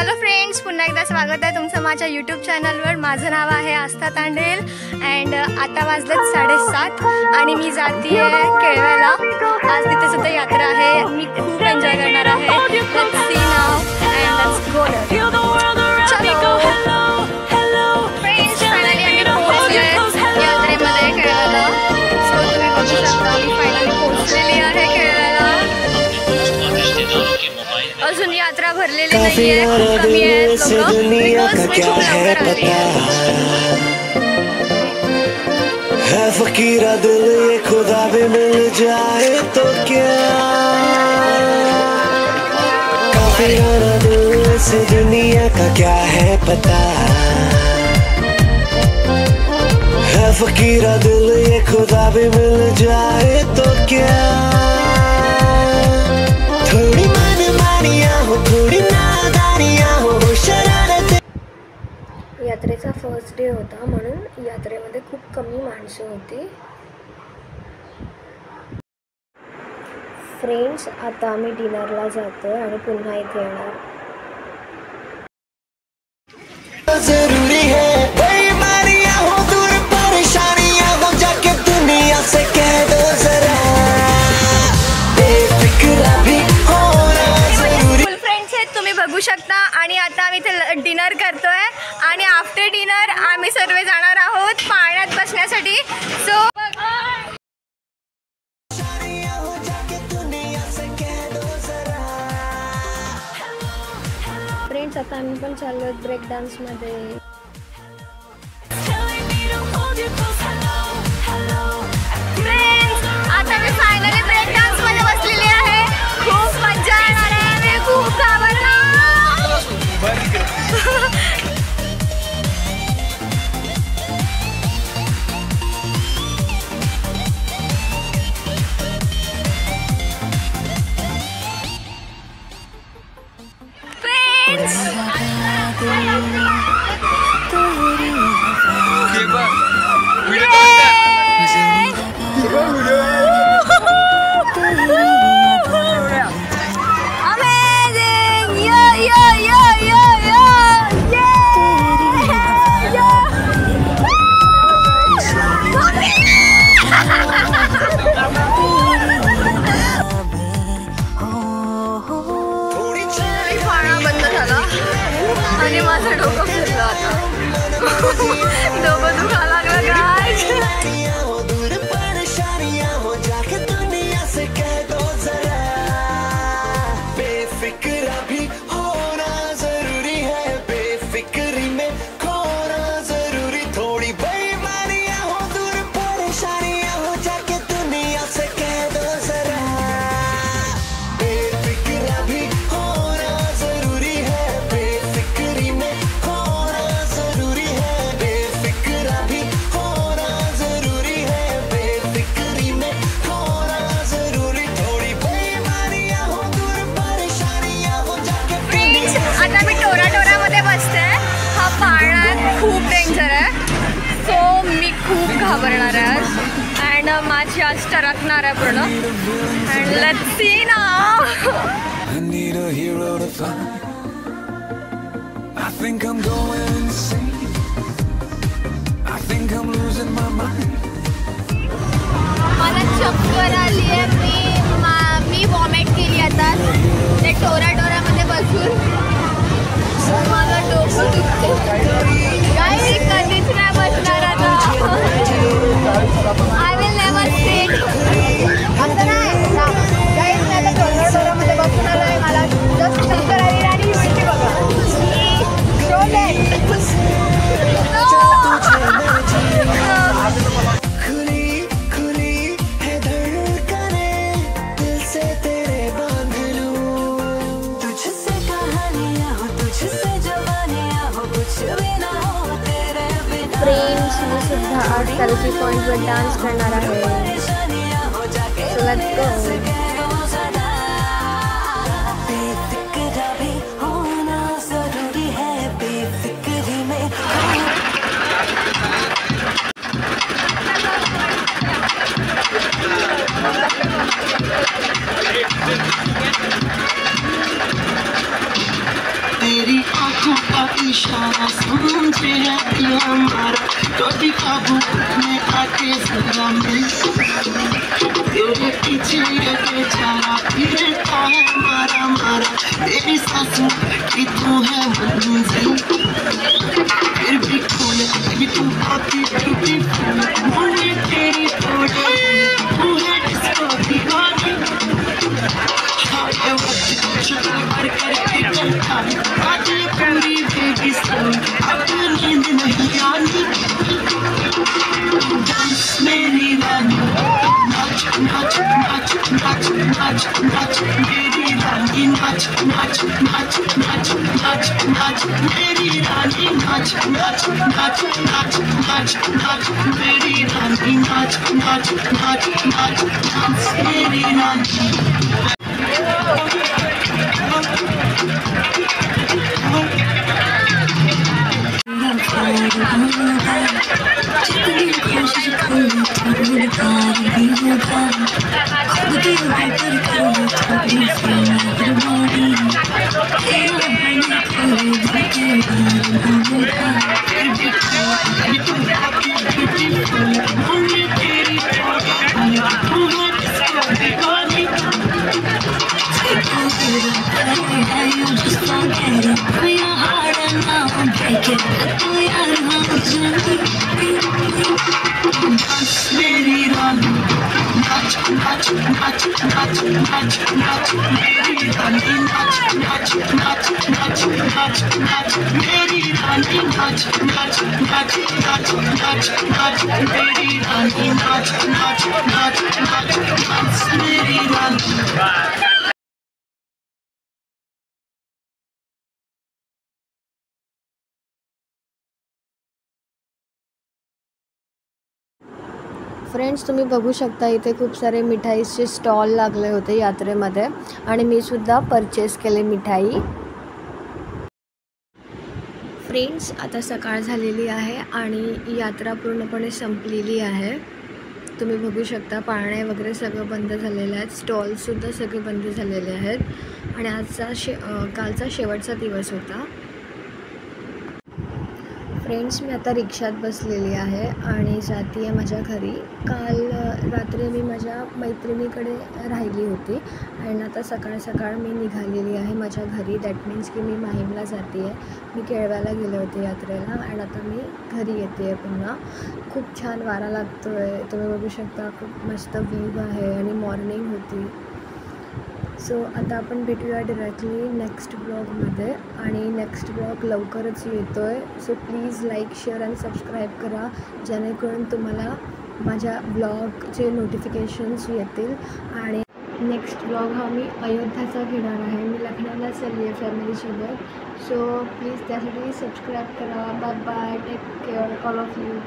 Hello friends, पुन्हा एकदा स्वागत आहे तुमचं माझ्या यूट्यूब चॅनलवर। माझं नाव आहे आस्था तांडेल अँड आता वाजलेत 7:30 आणि मी जाते आहे केळव्याला। आज तिथे सुद्धा यात्रा आहे, मी खूप एन्जॉय करणार आहे। Let's see now and let's go. चलो फ्रेंड्स, फायनली आम्ही पोहोचले यात्रेमध्ये केळव्याला। सो तुम्ही बघू शकता मी फायनली पोहोचलेली आहे केळव्याला। अजून यात्रा भरलेली नाहीये, खूप कमी आहेत लोक, बिकॉज मी खूप लवकर आली है। फकीरा दिल ये खुदा भी मिल जाए तो क्या, काफिराना दिल से दुनिया का क्या है पता। है फकीरा दिल ये खुदा भी मिल जाए तो क्या, थोड़ी मनमानियां हो थोड़ी नादानियां हो शरारत। यात्रेचा फर्स्ट डे होता म्हणून यात्रेमध्ये खूप कमी माणसं होती। फ्रेंड्स, आता आम्ही डिनरला जातोय आणि पुन्हा इथे येणार। जरूरी है बेईमानियां हो दूर परेशानियां हो जाके दुनिया से कह दो जरा, बेफिक्रा भी होना जरूरी। फुल फ्रेंड्स आहेत, तुम्ही बघू शकता। आणि आता आम्ही इथे डिनर करतोय आणि आफ्टर डिनर आम्ही सर्व जाणार आहोत पाण्यात बसण्यासाठी। सो फ्रेंड्स, आता आम्ही पण चाललो आहोत ब्रेक डान्समध्ये। फ्रेंड्स, आता मी फायनली ब्रेक डान्समध्ये बसलेली आहे। खूप मजा येणार आहे, मी खूप घाबरलो। आणि माझं डोकं फिरलं आता, डोकं दुखायला लागलं गाइस। बेफिक्रा भी होना जरूरी है, बेफिक्री में खोना जरूरी। थोड़ी बेईमानियां हो दूर परेशानियां हो जाके दुनिया से कह दो जरा, बेफिक्रा भी होना जरूरी है, बेफिक्री में खोना जरूरी है, बेफिक्रा भी होना जरूरी है, बेफिक्री में खोना जरूरी। थोड़ी बेईमानियां हो दूर परेशानियां हो जाके। फ्रेंड्स, आता मी टोरामध्ये बसते। हा पाळणा खूप डेंजर आहे, सो मी खूप घाबरणार आहे अँड माझी आज टरकणार आहे पूर्ण। And let's see now. I need a hero to find. I think I'm going insane. I think I'm losing my mind. मला चक्कर आली आहे, मी वॉमिट केली आता ते टोरामध्ये बसून। माझं डोकं दुखते गाइस, कधीच नाही बसणार आता। I will never seat. आता नाही गाइस, मी आता टोरामध्ये बसून आलोय। मला जस्ट चक्कर आली आणि ही मिळते बघा। खुली खुली है धड़कनें, दिल से तेरे बांध लूं। तुझसे कहानियां हो तुझसे जवानियां हो, कुछ भी ना हो तेरे बिना। फ्रेंड्स, मी सुद्धा आज सेल्फी पॉइंटवर डान्स करणार आहे। So let's go. बेफिक्रा भी होना जरूरी है, बेफिक्री में। तेरी इशारा समझे है दिल हमारा, कभी काबू में आके जरा मिल, तेरे पीछे ये बेचारा फिरता है मारा मारा, तेरी सांसों की तू है मंजिल, फिर भी खोले भी तू आती टूटी मुझे तेरी फोटो तू है डिस्को दीवानी, हाँ वक्त शक्ल भर करके चलता आज ये पूरी बेबी स्टोरी, अब नींद नहीं आनी, डांस मेरी रानी, नाच नाच नाच नाच नाच नाच मेरी रानी, नाच नाच नाच नाच नाच नाच मेरी रानी, नाच नाच नाच नाच नाच नाच मेरी रानी, नाच नाच नाच नाच नाच मेरी रानी। मेरी रानी, नाच नाच नाच नाच नाच नाच मेरी रानी, नाच नाच नाच नाच नाच नाच मेरी रानी, नाच नाच नाच नाच नाच नाच मेरी रानी, नाच नाच नाच नाच नाच मेरी रानी। फ्रेंड्स, तुम्ही बघू शकता इथे खूप सारे मिठाईचे स्टॉल लागले होते यात्रेमध्ये आणि मी सुद्धा परचेस केले मिठाई। फ्रेंड्स, आता सकाळ झालेली आहे आणि यात्रा पूर्णपणे संपलेली आहे। तुम्ही बघू शकता पाळणे वगैरे सगळं बंद झालेलं आहे, स्टॉलसुद्धा सगळे बंद झालेले आहेत आणि आजचा कालचा शेवटचा दिवस होता। फ्रेंड्स, मी आता रिक्षात बसलेली आहे आणि जाते आहे माझ्या घरी। काल रात्री मी माझ्या मैत्रिणीकडे राहिली होती आणि आता सकाळ सकाळ मी निघालेली आहे माझ्या घरी। दॅट मीन्स की मी माहीमला जाते आहे। मी केळव्याला गेले होते यात्रेला आणि आता मी घरी येते आहे पुन्हा। खूप छान वारा लागतो आहे, तुम्ही बघू शकता, खूप मस्त व्ह्यू आहे आणि मॉर्निंग होती। सो आता आपण भेटूया डायरेक्टली नेक्स्ट ब्लॉगमध्ये आणि नेक्स्ट ब्लॉग लवकरच येतो आहे। सो प्लीज लाईक, शेअर आणि सबस्क्राईब करा, जेणेकरून तुम्हाला माझ्या ब्लॉगचे नोटिफिकेशन्स येतील। आणि नेक्स्ट ब्लॉग हा मी अयोध्याचा घेणार आहे। मी लखनौला चालली आहे फॅमिलीसोबत। सो प्लीज त्यासाठी सबस्क्राईब करा। Bye bye, take care all of you.